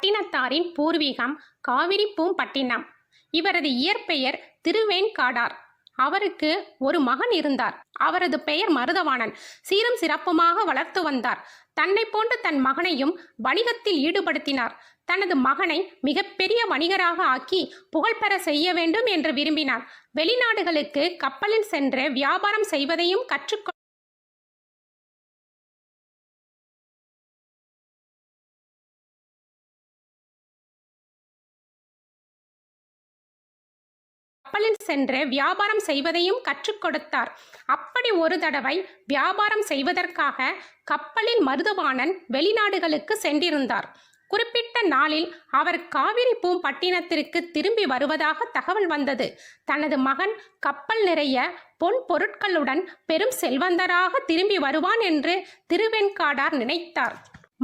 பட்டினத்தாரின் பூர்வீகம் காவிரிப்பூம்பட்டினம். இவரது இயற்பெயர் திருவேன்காடார். அவருக்கு ஒரு மகன் இருந்தார். அவரது பெயர் மருதவாணன். சீரும் சிறப்புமாக வளர்த்து வந்தார். தன்னை போன்று தன் மகனையும் வணிகத்தில் ஈடுபடுத்தினார். தனது மகனை மிகப்பெரிய வணிகராக ஆக்கி புகழ்பெற செய்ய வேண்டும் என்று விரும்பினார். வெளிநாடுகளுக்கு கப்பலில் சென்று வியாபாரம் செய்வதையும் கற்றுக்கொண்டார். கப்பலில் சென்று வியாபாரம் செய்வதையும் கற்றுக் கொடுத்தார். அப்படி ஒரு தடவை வியாபாரம் செய்வதற்காக கப்பலில் மருதவாணன் வெளிநாடுகளுக்கு சென்றிருந்தார். குறிப்பிட்ட நாளில் அவர் காவிரிப்பூம்பட்டினத்திற்கு திரும்பி வருவதாக தகவல் வந்தது. தனது மகன் கப்பல் நிறைய பொன் பொருட்களுடன் பெரும் செல்வந்தராக திரும்பி வருவான் என்று திருவேன்காடார் நினைத்தார்.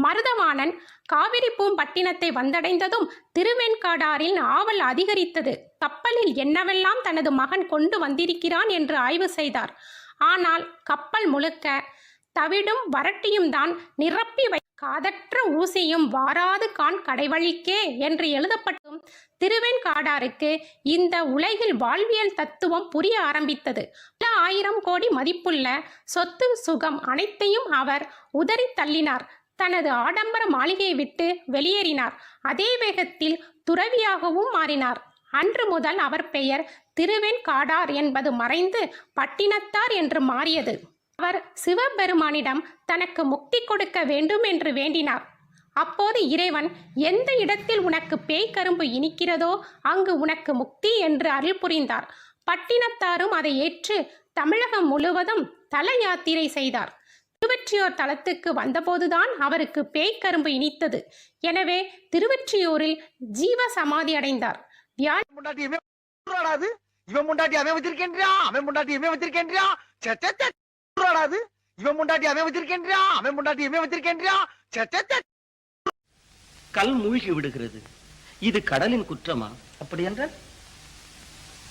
மருதவாணன் காவிரிப்பூம்பட்டினத்தை வந்தடைந்ததும் திருவேன்காடாரின் ஆவல் அதிகரித்தது. கப்பலில் என்னவெல்லாம் தனது மகன் கொண்டு வந்திருக்கிறான் என்று ஆய்வு செய்தார். ஆனால் கப்பல் முழுக்க தவிடும் வரட்டியும் தான் நிரப்பி காதற்ற ஊசியும் வாராது கான் கடைவழிக்கே என்று எழுதப்பட்டும் திருவேன்காடாருக்கு இந்த உலகில் வாழ்வியல் தத்துவம் புரிய ஆரம்பித்தது. பல 1000 கோடி மதிப்புள்ள சொத்து சுகம் அனைத்தையும் அவர் உதறி தள்ளினார். தனது ஆடம்பர மாளிகையை விட்டு வெளியேறினார். அதே வேகத்தில் துறவியாகவும் மாறினார். அன்று முதல் அவர் பெயர் திருவேன்காடார் என்பது மறைந்து பட்டினத்தார் என்று மாறியது. அவர் சிவபெருமானிடம் தனக்கு முக்தி கொடுக்க வேண்டும் என்று வேண்டினார். அப்போது இறைவன், எந்த இடத்தில் உனக்கு பேய் கரும்பு இனிக்கிறதோ அங்கு உனக்கு முக்தி என்று அருள் புரிந்தார். பட்டினத்தாரும் அதை ஏற்று தமிழகம் முழுவதும் தல யாத்திரை செய்தார். திருவொற்றியூர் தலத்துக்கு வந்தபோதுதான் அவருக்கு பேய் கரும்பு இனித்தது. எனவே திருவொற்றியூரில் ஜீவ சமாதி அடைந்தார். கல் மூழ்கி விடுகிறது. இது கடலின் குற்றமா? அப்படி என்றால்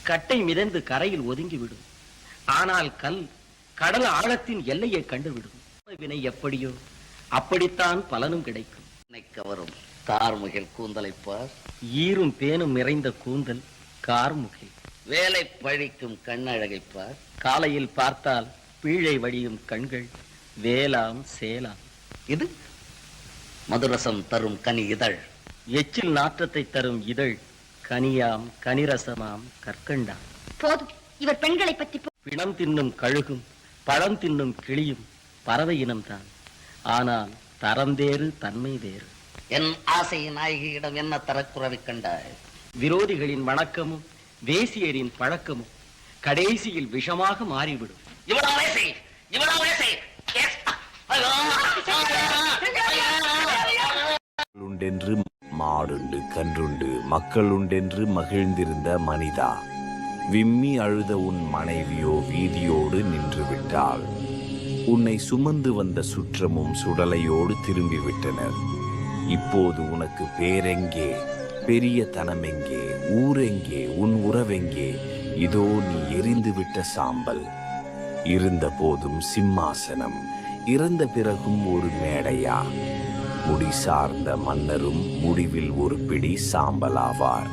கட்டை மிதந்து கரையில் ஒதுங்கிவிடும். ஆனால் கல் கடல் ஆழத்தின் எல்லையை கண்டுவிடும். வினை எப்படியோ அப்படித்தான் பலனும் கிடைக்கும். கவரும் கார்முகில் கூந்தலை பார். ஈரும் பேனும் நிறைந்த கூந்தல் கார்முகில். வேலை பழிக்கும் கண்ணழகை பார். காலையில் பார்த்தால் பீழை வடியும் கண்கள் வேலாம் சேலாம். இது மதுரசம் தரும் கனி இதழ். எச்சில் நாற்றத்தை தரும் இதழ் கனியாம் கனிரசமாம் கற்கண்டாம். போதும், இவர் பெண்களை பற்றி. பிணம் தின்னும் கழுகும் பழம் தின்னும் கிளியும் பறவை இனம்தான். ஆனால் தரம் வேறு, தன்மை வேறு. என் ஆசை நாயகியிடம் என்ன தரக்குறவை கண்டாய்? விரோதிகளின் வணக்கமும் வேசியரின் பழக்கமும் கடைசியில் விஷமாக மாறிவிடும். உண்டென்று மாடுண்டு கன்றுண்டு மக்கள் உண்டென்று மகிழ்ந்திருந்த மனிதா, விம்மி அழுத உன் மனைவியோ வீதியோடு நின்று விட்டாள். உன்னை சுமந்து வந்த சுற்றமும் சுடலையோடு திரும்பிவிட்டனர். இப்போது உனக்கு பேரெங்கே, பெரிய தனமெங்கே, ஊரெங்கே, உன் உறவெங்கே? இதோ நீ எரிந்துவிட்ட சாம்பல். இருந்த போதும் சிம்மாசனம், இறந்த பிறகும் ஒரு மேடையா? முடி சார்ந்த மன்னரும் முடிவில் ஒரு பிடி சாம்பலாவார்.